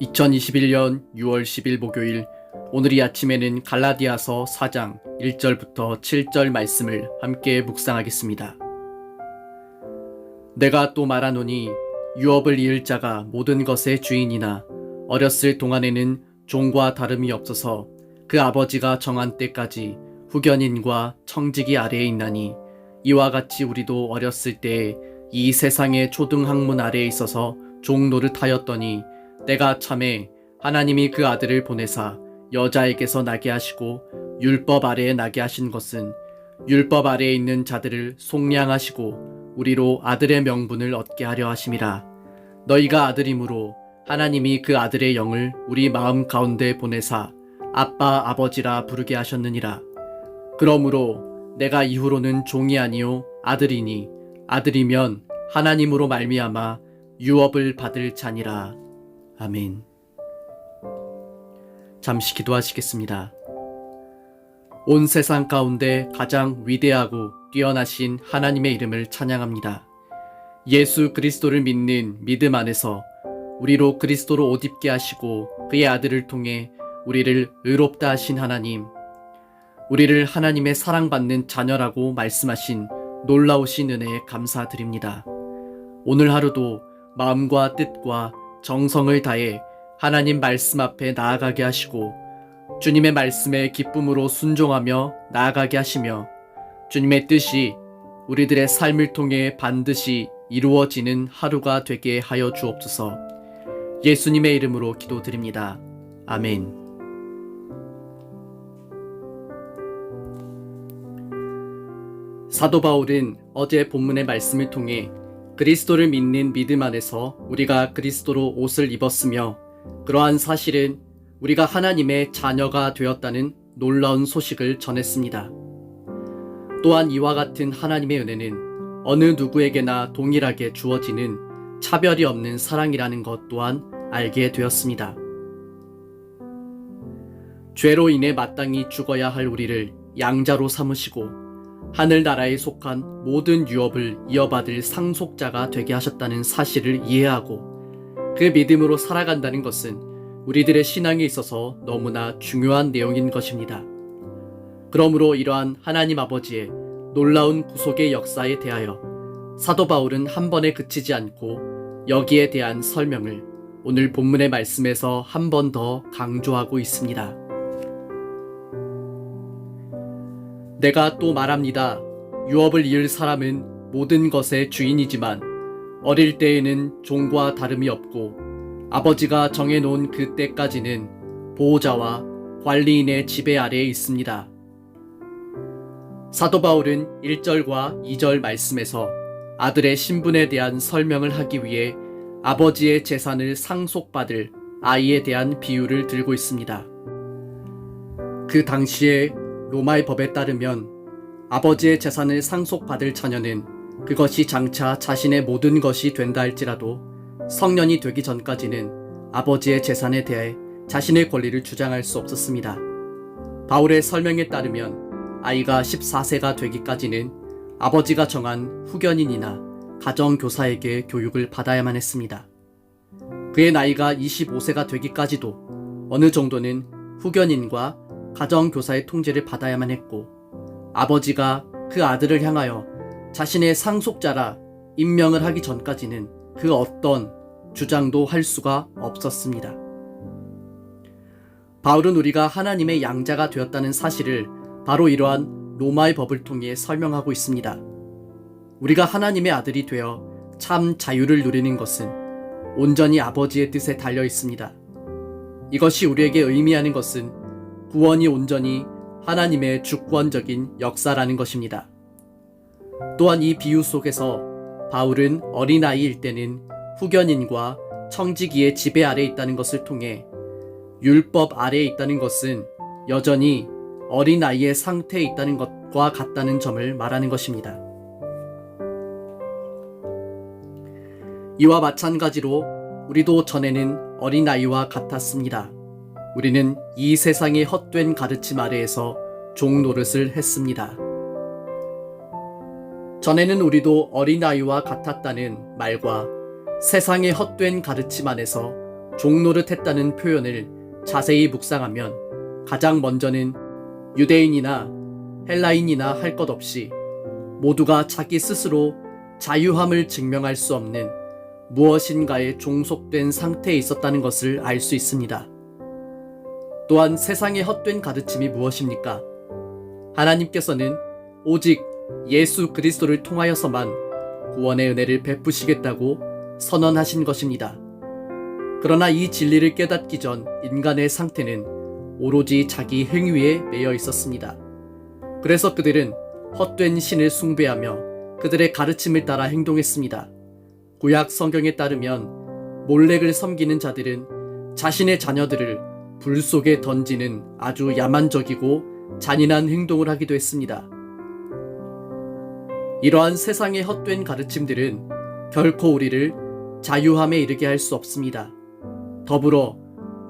2021년 6월 10일 목요일, 오늘 아침에는 갈라디아서 4장 1절부터 7절 말씀을 함께 묵상하겠습니다. 내가 또 말하노니 유업을 이을 자가 모든 것의 주인이나 어렸을 동안에는 종과 다름이 없어서 그 아버지가 정한 때까지 후견인과 청지기 아래에 있나니, 이와 같이 우리도 어렸을 때에 이 세상의 초등학문 아래에 있어서 종 노릇하였더니, 때가 참에 하나님이 그 아들을 보내사 여자에게서 나게 하시고 율법 아래에 나게 하신 것은 율법 아래에 있는 자들을 속량하시고 우리로 아들의 명분을 얻게 하려 하심이라. 너희가 아들이므로 하나님이 그 아들의 영을 우리 마음 가운데 보내사 아빠 아버지라 부르게 하셨느니라. 그러므로 내가 이후로는 종이 아니요 아들이니, 아들이면 하나님으로 말미암아 유업을 받을 자니라. 아멘. 잠시 기도하시겠습니다. 온 세상 가운데 가장 위대하고 뛰어나신 하나님의 이름을 찬양합니다. 예수 그리스도를 믿는 믿음 안에서 우리로 그리스도로 옷 입게 하시고 그의 아들을 통해 우리를 의롭다 하신 하나님, 우리를 하나님의 사랑받는 자녀라고 말씀하신 놀라우신 은혜에 감사드립니다. 오늘 하루도 마음과 뜻과 정성을 다해 하나님 말씀 앞에 나아가게 하시고, 주님의 말씀에 기쁨으로 순종하며 나아가게 하시며, 주님의 뜻이 우리들의 삶을 통해 반드시 이루어지는 하루가 되게 하여 주옵소서. 예수님의 이름으로 기도드립니다. 아멘. 사도 바울은 어제 본문의 말씀을 통해 그리스도를 믿는 믿음 안에서 우리가 그리스도로 옷을 입었으며, 그러한 사실은 우리가 하나님의 자녀가 되었다는 놀라운 소식을 전했습니다. 또한 이와 같은 하나님의 은혜는 어느 누구에게나 동일하게 주어지는 차별이 없는 사랑이라는 것 또한 알게 되었습니다. 죄로 인해 마땅히 죽어야 할 우리를 양자로 삼으시고 하늘나라에 속한 모든 유업을 이어받을 상속자가 되게 하셨다는 사실을 이해하고 그 믿음으로 살아간다는 것은 우리들의 신앙에 있어서 너무나 중요한 내용인 것입니다. 그러므로 이러한 하나님 아버지의 놀라운 구속의 역사에 대하여 사도 바울은 한 번에 그치지 않고 여기에 대한 설명을 오늘 본문의 말씀에서 한 번 더 강조하고 있습니다. 내가 또 말합니다. 유업을 이을 사람은 모든 것의 주인이지만 어릴 때에는 종과 다름이 없고 아버지가 정해놓은 그 때까지는 보호자와 관리인의 지배 아래에 있습니다. 사도 바울은 1절과 2절 말씀에서 아들의 신분에 대한 설명을 하기 위해 아버지의 재산을 상속받을 아이에 대한 비유를 들고 있습니다. 그 당시에 로마의 법에 따르면 아버지의 재산을 상속받을 자녀는 그것이 장차 자신의 모든 것이 된다 할지라도 성년이 되기 전까지는 아버지의 재산에 대해 자신의 권리를 주장할 수 없었습니다. 바울의 설명에 따르면 아이가 14세가 되기까지는 아버지가 정한 후견인이나 가정교사에게 교육을 받아야만 했습니다. 그의 나이가 25세가 되기까지도 어느 정도는 후견인과 가정교사의 통제를 받아야만 했고, 아버지가 그 아들을 향하여 자신의 상속자라 임명을 하기 전까지는 그 어떤 주장도 할 수가 없었습니다. 바울은 우리가 하나님의 양자가 되었다는 사실을 바로 이러한 로마의 법을 통해 설명하고 있습니다. 우리가 하나님의 아들이 되어 참 자유를 누리는 것은 온전히 아버지의 뜻에 달려 있습니다. 이것이 우리에게 의미하는 것은 구원이 온전히 하나님의 주권적인 역사라는 것입니다. 또한 이 비유 속에서 바울은 어린아이일 때는 후견인과 청지기의 지배 아래에 있다는 것을 통해 율법 아래에 있다는 것은 여전히 어린아이의 상태에 있다는 것과 같다는 점을 말하는 것입니다. 이와 마찬가지로 우리도 전에는 어린아이와 같았습니다. 우리는 이 세상의 헛된 가르침 아래에서 종노릇을 했습니다. 전에는 우리도 어린아이와 같았다는 말과 세상의 헛된 가르침 안에서 종노릇했다는 표현을 자세히 묵상하면 가장 먼저는 유대인이나 헬라인이나 할 것 없이 모두가 자기 스스로 자유함을 증명할 수 없는 무엇인가에 종속된 상태에 있었다는 것을 알 수 있습니다. 또한 세상의 헛된 가르침이 무엇입니까? 하나님께서는 오직 예수 그리스도를 통하여서만 구원의 은혜를 베푸시겠다고 선언하신 것입니다. 그러나 이 진리를 깨닫기 전 인간의 상태는 오로지 자기 행위에 매여 있었습니다. 그래서 그들은 헛된 신을 숭배하며 그들의 가르침을 따라 행동했습니다. 구약 성경에 따르면 몰렉을 섬기는 자들은 자신의 자녀들을 불 속에 던지는 아주 야만적이고 잔인한 행동을 하기도 했습니다. 이러한 세상의 헛된 가르침들은 결코 우리를 자유함에 이르게 할 수 없습니다. 더불어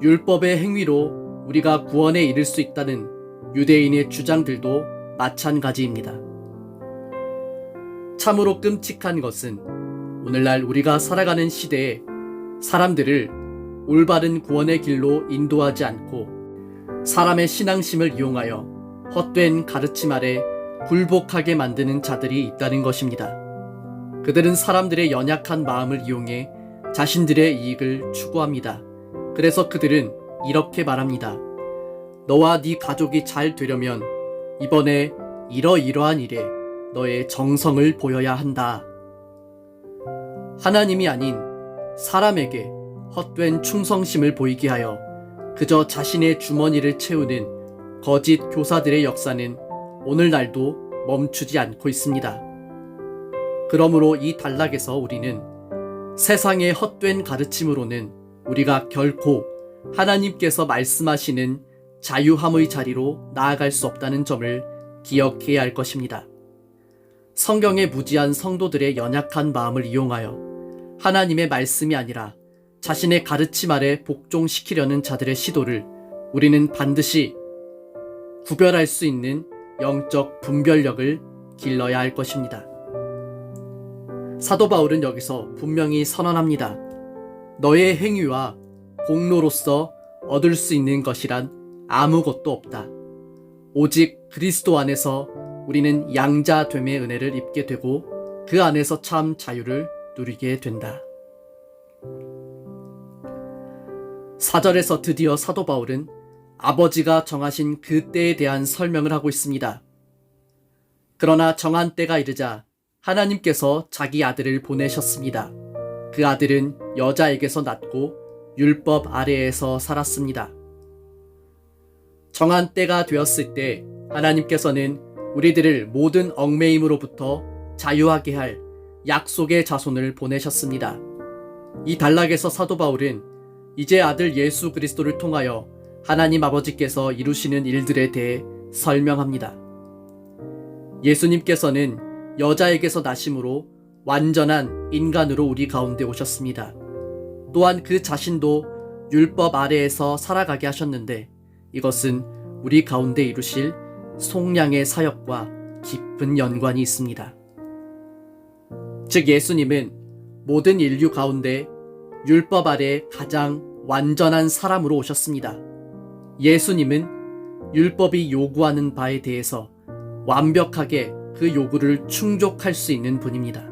율법의 행위로 우리가 구원에 이를 수 있다는 유대인의 주장들도 마찬가지입니다. 참으로 끔찍한 것은 오늘날 우리가 살아가는 시대에 사람들을 올바른 구원의 길로 인도하지 않고 사람의 신앙심을 이용하여 헛된 가르침 아래 굴복하게 만드는 자들이 있다는 것입니다. 그들은 사람들의 연약한 마음을 이용해 자신들의 이익을 추구합니다. 그래서 그들은 이렇게 말합니다. 너와 네 가족이 잘 되려면 이번에 이러이러한 일에 너의 정성을 보여야 한다. 하나님이 아닌 사람에게 헛된 충성심을 보이게 하여 그저 자신의 주머니를 채우는 거짓 교사들의 역사는 오늘날도 멈추지 않고 있습니다. 그러므로 이 단락에서 우리는 세상의 헛된 가르침으로는 우리가 결코 하나님께서 말씀하시는 자유함의 자리로 나아갈 수 없다는 점을 기억해야 할 것입니다. 성경의 무지한 성도들의 연약한 마음을 이용하여 하나님의 말씀이 아니라 자신의 가르침 아래 복종시키려는 자들의 시도를 우리는 반드시 구별할 수 있는 영적 분별력을 길러야 할 것입니다. 사도 바울은 여기서 분명히 선언합니다. 너의 행위와 공로로서 얻을 수 있는 것이란 아무것도 없다. 오직 그리스도 안에서 우리는 양자됨의 은혜를 입게 되고 그 안에서 참 자유를 누리게 된다. 4절에서 드디어 사도 바울은 아버지가 정하신 그 때에 대한 설명을 하고 있습니다. 그러나 정한 때가 이르자 하나님께서 자기 아들을 보내셨습니다. 그 아들은 여자에게서 낳고 율법 아래에서 살았습니다. 정한 때가 되었을 때 하나님께서는 우리들을 모든 얽매임으로부터 자유하게 할 약속의 자손을 보내셨습니다. 이 단락에서 사도 바울은 이제 아들 예수 그리스도를 통하여 하나님 아버지께서 이루시는 일들에 대해 설명합니다. 예수님께서는 여자에게서 나심으로 완전한 인간으로 우리 가운데 오셨습니다. 또한 그 자신도 율법 아래에서 살아가게 하셨는데 이것은 우리 가운데 이루실 속량의 사역과 깊은 연관이 있습니다. 즉 예수님은 모든 인류 가운데 율법 아래 가장 완전한 사람으로 오셨습니다. 예수님은 율법이 요구하는 바에 대해서 완벽하게 그 요구를 충족할 수 있는 분입니다.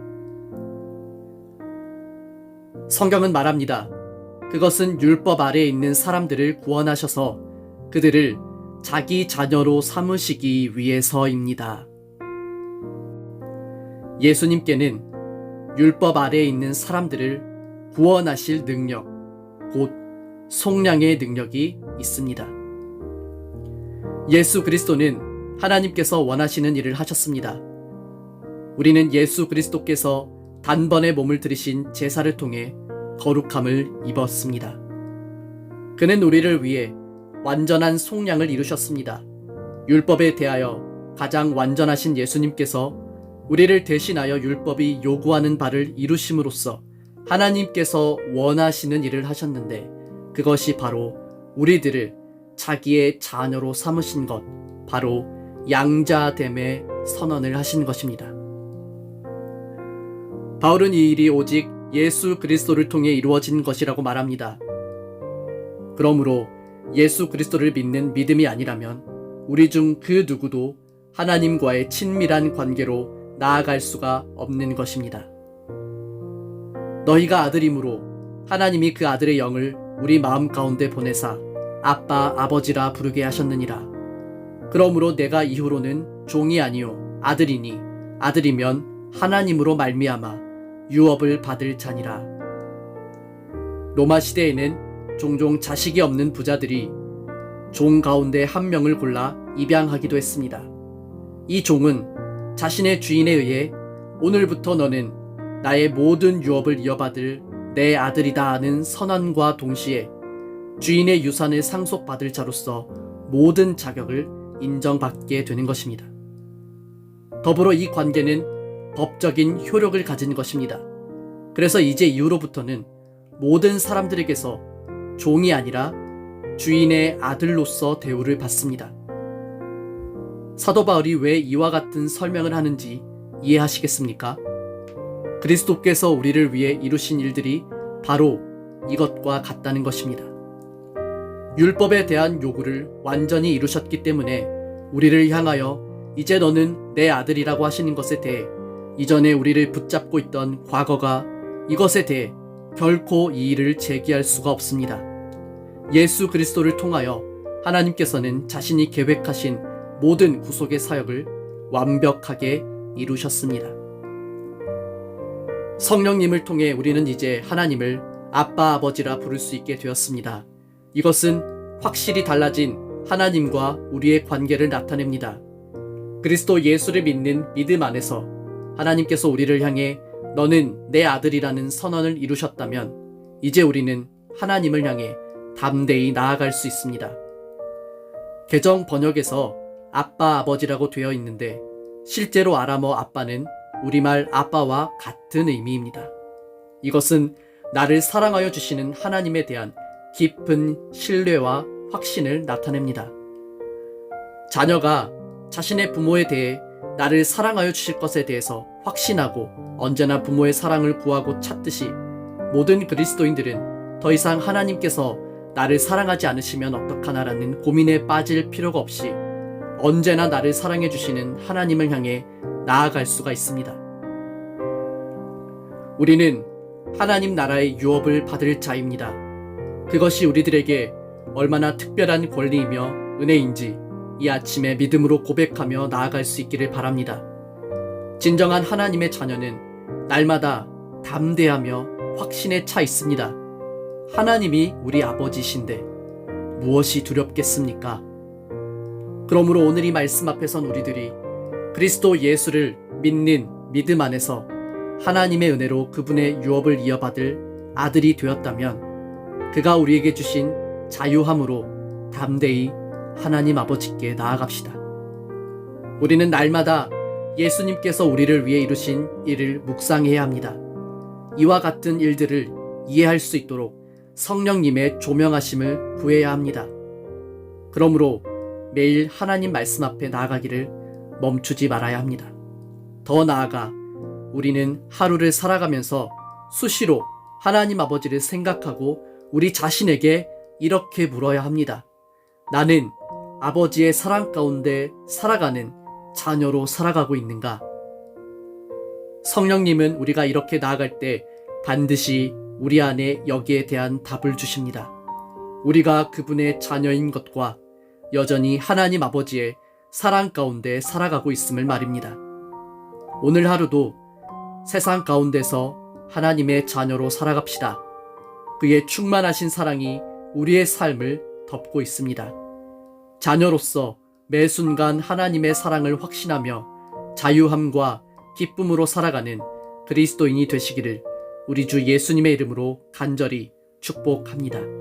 성경은 말합니다. 그것은 율법 아래에 있는 사람들을 구원하셔서 그들을 자기 자녀로 삼으시기 위해서입니다. 예수님께는 율법 아래에 있는 사람들을 구원하실 능력, 곧 속량의 능력이 있습니다. 예수 그리스도는 하나님께서 원하시는 일을 하셨습니다. 우리는 예수 그리스도께서 단번에 몸을 들이신 제사를 통해 거룩함을 입었습니다. 그는 우리를 위해 완전한 속량을 이루셨습니다. 율법에 대하여 가장 완전하신 예수님께서 우리를 대신하여 율법이 요구하는 바를 이루심으로써 하나님께서 원하시는 일을 하셨는데 그것이 바로 우리들을 자기의 자녀로 삼으신 것, 바로 양자됨의 선언을 하신 것입니다. 바울은 이 일이 오직 예수 그리스도를 통해 이루어진 것이라고 말합니다. 그러므로 예수 그리스도를 믿는 믿음이 아니라면 우리 중 그 누구도 하나님과의 친밀한 관계로 나아갈 수가 없는 것입니다. 너희가 아들이므로 하나님이 그 아들의 영을 우리 마음 가운데 보내사 아빠 아버지라 부르게 하셨느니라. 그러므로 내가 이후로는 종이 아니요 아들이니 아들이면 하나님으로 말미암아 유업을 받을 자니라. 로마 시대에는 종종 자식이 없는 부자들이 종 가운데 한 명을 골라 입양하기도 했습니다. 이 종은 자신의 주인에 의해 오늘부터 너는 나의 모든 유업을 이어받을 내 아들이다 하는 선언과 동시에 주인의 유산을 상속받을 자로서 모든 자격을 인정받게 되는 것입니다. 더불어 이 관계는 법적인 효력을 가진 것입니다. 그래서 이제 이후로부터는 모든 사람들에게서 종이 아니라 주인의 아들로서 대우를 받습니다. 사도 바울이 왜 이와 같은 설명을 하는지 이해하시겠습니까? 그리스도께서 우리를 위해 이루신 일들이 바로 이것과 같다는 것입니다. 율법에 대한 요구를 완전히 이루셨기 때문에 우리를 향하여 이제 너는 내 아들이라고 하시는 것에 대해 이전에 우리를 붙잡고 있던 과거가 이것에 대해 결코 이의를 제기할 수가 없습니다. 예수 그리스도를 통하여 하나님께서는 자신이 계획하신 모든 구속의 사역을 완벽하게 이루셨습니다. 성령님을 통해 우리는 이제 하나님을 아빠 아버지라 부를 수 있게 되었습니다. 이것은 확실히 달라진 하나님과 우리의 관계를 나타냅니다. 그리스도 예수를 믿는 믿음 안에서 하나님께서 우리를 향해 너는 내 아들이라는 선언을 이루셨다면 이제 우리는 하나님을 향해 담대히 나아갈 수 있습니다. 개정 번역에서 아빠 아버지라고 되어 있는데 실제로 아람어 아빠는 우리말 아빠와 같은 의미입니다. 이것은 나를 사랑하여 주시는 하나님에 대한 깊은 신뢰와 확신을 나타냅니다. 자녀가 자신의 부모에 대해 나를 사랑하여 주실 것에 대해서 확신하고 언제나 부모의 사랑을 구하고 찾듯이 모든 그리스도인들은 더 이상 하나님께서 나를 사랑하지 않으시면 어떡하나라는 고민에 빠질 필요가 없이 언제나 나를 사랑해 주시는 하나님을 향해 나아갈 수가 있습니다. 우리는 하나님 나라의 유업을 받을 자입니다. 그것이 우리들에게 얼마나 특별한 권리이며 은혜인지 이 아침에 믿음으로 고백하며 나아갈 수 있기를 바랍니다. 진정한 하나님의 자녀는 날마다 담대하며 확신에 차 있습니다. 하나님이 우리 아버지신데 무엇이 두렵겠습니까? 그러므로 오늘 이 말씀 앞에선 우리들이 그리스도 예수를 믿는 믿음 안에서 하나님의 은혜로 그분의 유업을 이어받을 아들이 되었다면 그가 우리에게 주신 자유함으로 담대히 하나님 아버지께 나아갑시다. 우리는 날마다 예수님께서 우리를 위해 이루신 일을 묵상해야 합니다. 이와 같은 일들을 이해할 수 있도록 성령님의 조명하심을 구해야 합니다. 그러므로 매일 하나님 말씀 앞에 나아가기를 멈추지 말아야 합니다. 더 나아가 우리는 하루를 살아가면서 수시로 하나님 아버지를 생각하고 우리 자신에게 이렇게 물어야 합니다. 나는 아버지의 사랑 가운데 살아가는 자녀로 살아가고 있는가? 성령님은 우리가 이렇게 나아갈 때 반드시 우리 안에 여기에 대한 답을 주십니다. 우리가 그분의 자녀인 것과 여전히 하나님 아버지의 사랑 가운데 살아가고 있음을 말입니다. 오늘 하루도 세상 가운데서 하나님의 자녀로 살아갑시다. 그의 충만하신 사랑이 우리의 삶을 덮고 있습니다. 자녀로서 매 순간 하나님의 사랑을 확신하며 자유함과 기쁨으로 살아가는 그리스도인이 되시기를 우리 주 예수님의 이름으로 간절히 축복합니다.